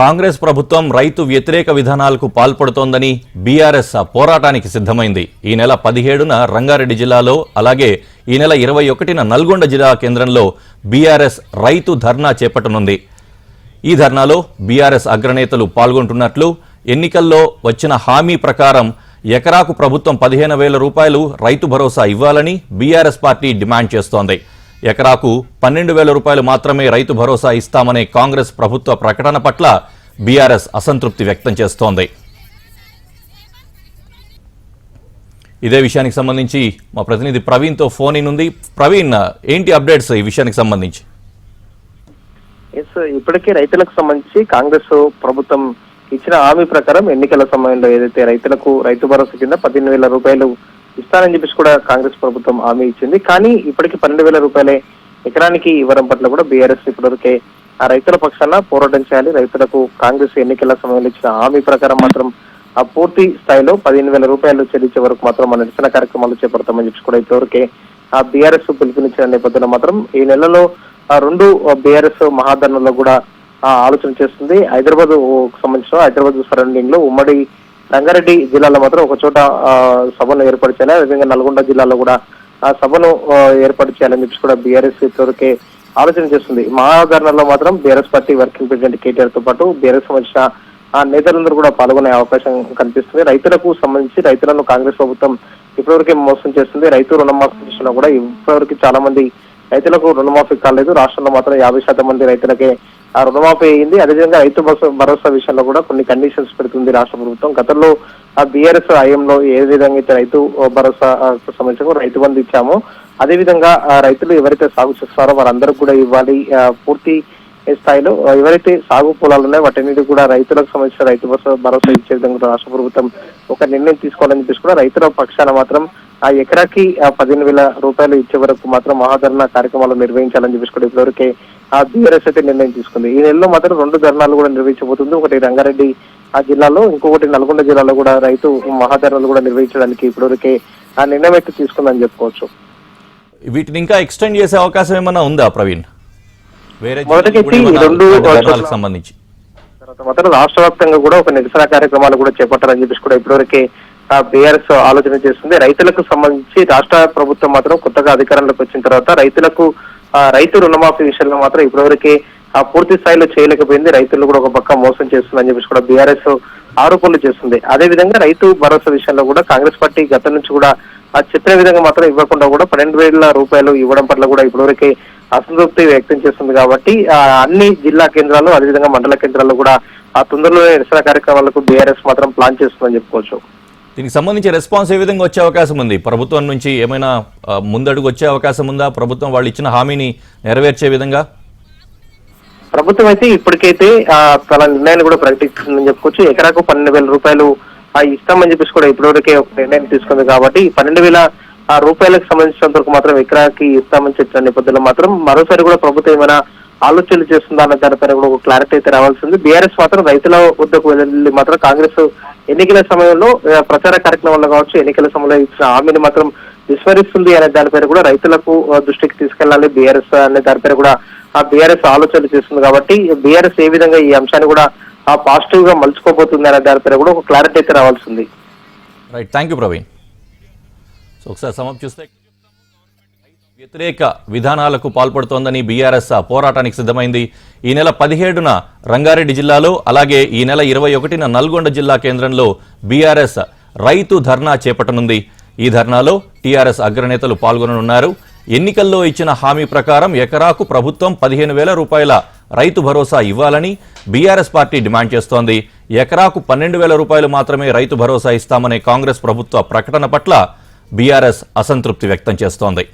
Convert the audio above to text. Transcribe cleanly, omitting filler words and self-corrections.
కాంగ్రెస్ ప్రభుత్వం రైతు వ్యతిరేక విధానాలకు పాల్పడుతోందని బీఆర్ఎస్ పోరాటానికి సిద్ధమైంది. ఈ నెల 17న రంగారెడ్డి జిల్లాలో, అలాగే ఈ నెల 21న నల్గొండ జిల్లా కేంద్రంలో బీఆర్ఎస్ రైతు ధర్నా చేపట్టనుంది. ఈ ధర్నాలో బీఆర్ఎస్ అగ్రనేతలు పాల్గొంటున్నట్లు, ఎన్నికల్లో వచ్చిన హామీ ప్రకారం ఎకరాకు ప్రభుత్వం 15,000 రూపాయలు రైతు భరోసా ఇవ్వాలని బీఆర్ఎస్ పార్టీ డిమాండ్ చేస్తోంది. ఎకరాకు 12,000 రూపాయలు మాత్రమే రైతు భరోసా ఇస్తామనే కాంగ్రెస్ ప్రభుత్వ ప్రకటన పట్ల బీఆర్ఎస్ అసంతృప్తి వ్యక్తం చేస్తోంది. ఇదే విషయానికి సంబంధించి మా ప్రతినిధి ప్రవీణ్తో ఫోన్ ఇన్ ఉంది. ప్రవీణ్, ఏంటి అప్డేట్స్ ఈ విషయానికి సంబంధించి? ఇప్పటికే రైతులకు సంబంధించి కాంగ్రెస్ ప్రభుత్వం ఇచ్చిన హామీ ప్రకారం ఎన్నికల సమయంలో ఏదైతే రైతులకు రైతు భరోసా కింద 15,000 రూపాయలు ఇస్తానని చెప్పేసి కూడా కాంగ్రెస్ ప్రభుత్వం హామీ ఇచ్చింది. కానీ ఇప్పటికీ 12,000 రూపాయలే ఎకరానికి ఇవ్వడం పట్ల కూడా బీఆర్ఎస్ ఇప్పటివరకే ఆ రైతుల పక్షాన పోరాటం చేయాలి. రైతులకు కాంగ్రెస్ ఎన్నికల సమయంలో ఇచ్చిన హామీ ప్రకారం మాత్రం ఆ పూర్తి స్థాయిలో 15,000 రూపాయలు చెల్లించే వరకు మాత్రం మన నిరసన కార్యక్రమాలు చేపడతామని చెప్పి కూడా ఇప్పటివరకే ఆ బీఆర్ఎస్ పిలుపునిచ్చిన నేపథ్యంలో మాత్రం ఈ నెలలో 2 బీఆర్ఎస్ మహాధర్నాలో కూడా ఆలోచన చేస్తుంది. హైదరాబాద్ సంబంధించిన హైదరాబాద్ సరౌండింగ్ లో ఉమ్మడి రంగారెడ్డి జిల్లాలో మాత్రం ఒక చోట సభను ఏర్పాటు చేయాలి. అదేవిధంగా నల్గొండ జిల్లాలో కూడా ఆ సభను ఏర్పాటు చేయాలని చెప్పి కూడా బీఆర్ఎస్ ఇప్పటివరకే ఆలోచన చేస్తుంది. మహాధర్నాలో మాత్రం BRS party working president KTR తో పాటు బీఆర్ఎస్ సంబంధించిన నేతలందరూ కూడా పాల్గొనే అవకాశం కనిపిస్తుంది. రైతులకు సంబంధించి రైతులను కాంగ్రెస్ ప్రభుత్వం ఇప్పటివరకే మోసం చేస్తుంది. రైతు రుణమాఫీ విషయంలో కూడా ఇప్పటివరకు చాలా మంది రైతులకు రుణమాఫీ కాలేదు. రాష్ట్రంలో మాత్రం 50% మంది రైతులకే ఆ రుణమాఫీ అయింది. అదేవిధంగా రైతు భరోసా విషయంలో కూడా కొన్ని కండిషన్స్ పెడుతుంది రాష్ట్ర ప్రభుత్వం. గతంలో ఆ బీఆర్ఎస్ హయాంలో ఏ విధంగా అయితే రైతు భరోసా సంబంధించి రైతు బంధు ఇచ్చామో అదేవిధంగా రైతులు ఎవరైతే సాగు చేస్తారో వారందరూ కూడా ఇవ్వాలి. పూర్తి స్థాయిలో ఎవరైతే సాగు పొలాలు ఉన్నాయో వాటన్నిటి కూడా రైతులకు సంబంధించిన రైతు భరోసా ఇచ్చే విధంగా రాష్ట్ర ప్రభుత్వం ఒక నిర్ణయం తీసుకోవాలని చెప్పేసి కూడా రైతుల పక్షాన మాత్రం ఆ ఎకరాకి 15,000 రూపాయలు ఇచ్చే వరకు మాత్రం మహాధర్నా కార్యక్రమాలు నిర్వహించాలని చెప్పేసి కూడా ఇప్పటివరకే ఆ బీఆర్ఎస్ అయితే నిర్ణయం తీసుకుంది. ఈ నెలలో మాత్రం 2 ధర్నాలు కూడా నిర్వహించబోతుంది. ఒకటి రంగారెడ్డి జిల్లాలో, ఇంకొకటి నల్గొండ జిల్లాలో కూడా రైతు మహాధర్నాలు కూడా నిర్వహించడానికి ఇప్పటివరకే ఆ నిర్ణయం అయితే తీసుకుందని చెప్పుకోవచ్చు. వీటిని ఇంకా ఎక్స్టెండ్ చేసే అవకాశం ఏమైనా ఉందా ప్రవీణ్? మొదటికి 2 సంబంధించి మాత్రం రాష్ట్ర వ్యాప్తంగా కూడా ఒక నిరసన కార్యక్రమాలు కూడా చేపట్టాలని చెప్పేసి కూడా ఇప్పటివరకే బీఆర్ఎస్ ఆలోచన చేస్తుంది. రైతులకు సంబంధించి రాష్ట్ర ప్రభుత్వం మాత్రం కొత్తగా అధికారంలోకి వచ్చిన తర్వాత రైతులకు రైతు రుణమాఫీ విషయంలో మాత్రం ఇప్పటివరకే పూర్తి స్థాయిలో చేయలేకపోయింది. రైతులు కూడా ఒక పక్క మోసం చేస్తుందని చెప్పేసి కూడా బీఆర్ఎస్ ఆరోపణలు చేస్తుంది. అదేవిధంగా రైతు భరోసా విషయంలో కూడా కాంగ్రెస్ పార్టీ గతం నుంచి కూడా చెప్పిన విధంగా మాత్రం ఇవ్వకుండా కూడా 12,000 రూపాయలు ఇవ్వడం పట్ల కూడా ఇప్పటివరకే అసంతృప్తి వ్యక్తం చేస్తుంది. కాబట్టి అన్ని జిల్లా కేంద్రాలు అదేవిధంగా మండల కేంద్రాల్లో కూడా తొందరలో నిరసన కార్యక్రమాలకు బీఆర్ఎస్ మాత్రం ప్లాన్ చేస్తుందని చెప్పుకోవచ్చు. దీనికి సంబంధించి రెస్పాన్స్ ఏ విధంగా వచ్చే అవకాశం ఉంది? ప్రభుత్వం నుంచి ఏమైనా ముందడుగు వచ్చే అవకాశం ఉందా? ప్రభుత్వం వాళ్ళు ఇచ్చిన హామీని నెరవేర్చే విధంగా ప్రభుత్వం అయితే ఇప్పటికైతే తన నిర్ణయాన్ని కూడా ప్రకటిస్తుందని చెప్పుకోవచ్చు. ఎకరాకు 12,000 రూపాయలు ఇస్తామని చెప్పేసి కూడా ఇప్పటివరకే ఒక నిర్ణయం తీసుకుంది. కాబట్టి 12,000 రూపాయలకు సంబంధించినంత వరకు మాత్రం ఎకరాకి ఇస్తామని చెప్పిన నేపథ్యంలో మాత్రం మరోసారి కూడా ప్రభుత్వం ఏమైనా ఆలోచనలు చేస్తుందా అన్న దానిపైన కూడా ఒక క్లారిటీ అయితే రావాల్సింది. బీఆర్ఎస్ మాత్రం రైతుల వద్దకు వెళ్ళి మాత్రం కాంగ్రెస్ ఎన్నికల సమయంలో ప్రచార కార్యక్రమాల్లో కావచ్చు, ఎన్నికల సమయంలో ఇచ్చిన హామీని మాత్రం విస్మరిస్తుంది అనే దానిపైన కూడా రైతులకు దృష్టికి తీసుకెళ్లాలి బీఆర్ఎస్ అనే దానిపైన కూడా బీఆర్ఎస్ ఆలోచనలు చేస్తుంది. కాబట్టి బీఆర్ఎస్ ఏ విధంగా ఈ అంశాన్ని కూడా పాజిటివ్ గా మలుచుకోబోతుంది అనే దానిపైన కూడా ఒక క్లారిటీ అయితే రావాల్సింది. Right, thank you Praveen. So ఒకసారి సమాప్తి చూస్తే వ్యతిరేక విధానాలకు పాల్పడుతోందని బీఆర్ఎస్ పోరాటానికి సిద్ధమైంది. ఈ నెల 17న రంగారెడ్డి జిల్లాలో, అలాగే ఈ నెల 21న నల్గొండ జిల్లా కేంద్రంలో బీఆర్ఎస్ రైతు ధర్నా చేపట్టనుంది. ఈ ధర్నాలో టీఆర్ఎస్ అగ్రనేతలు పాల్గొననున్నారు. ఎన్నికల్లో ఇచ్చిన హామీ ప్రకారం ఎకరాకు ప్రభుత్వం 15,000 రూపాయల రైతు భరోసా ఇవ్వాలని బీఆర్ఎస్ పార్టీ డిమాండ్ చేస్తోంది. ఎకరాకు 12,000 రూపాయలు మాత్రమే రైతు భరోసా ఇస్తామనే కాంగ్రెస్ ప్రభుత్వ ప్రకటన పట్ల బీఆర్ఎస్ అసంతృప్తి వ్యక్తం చేస్తోంది.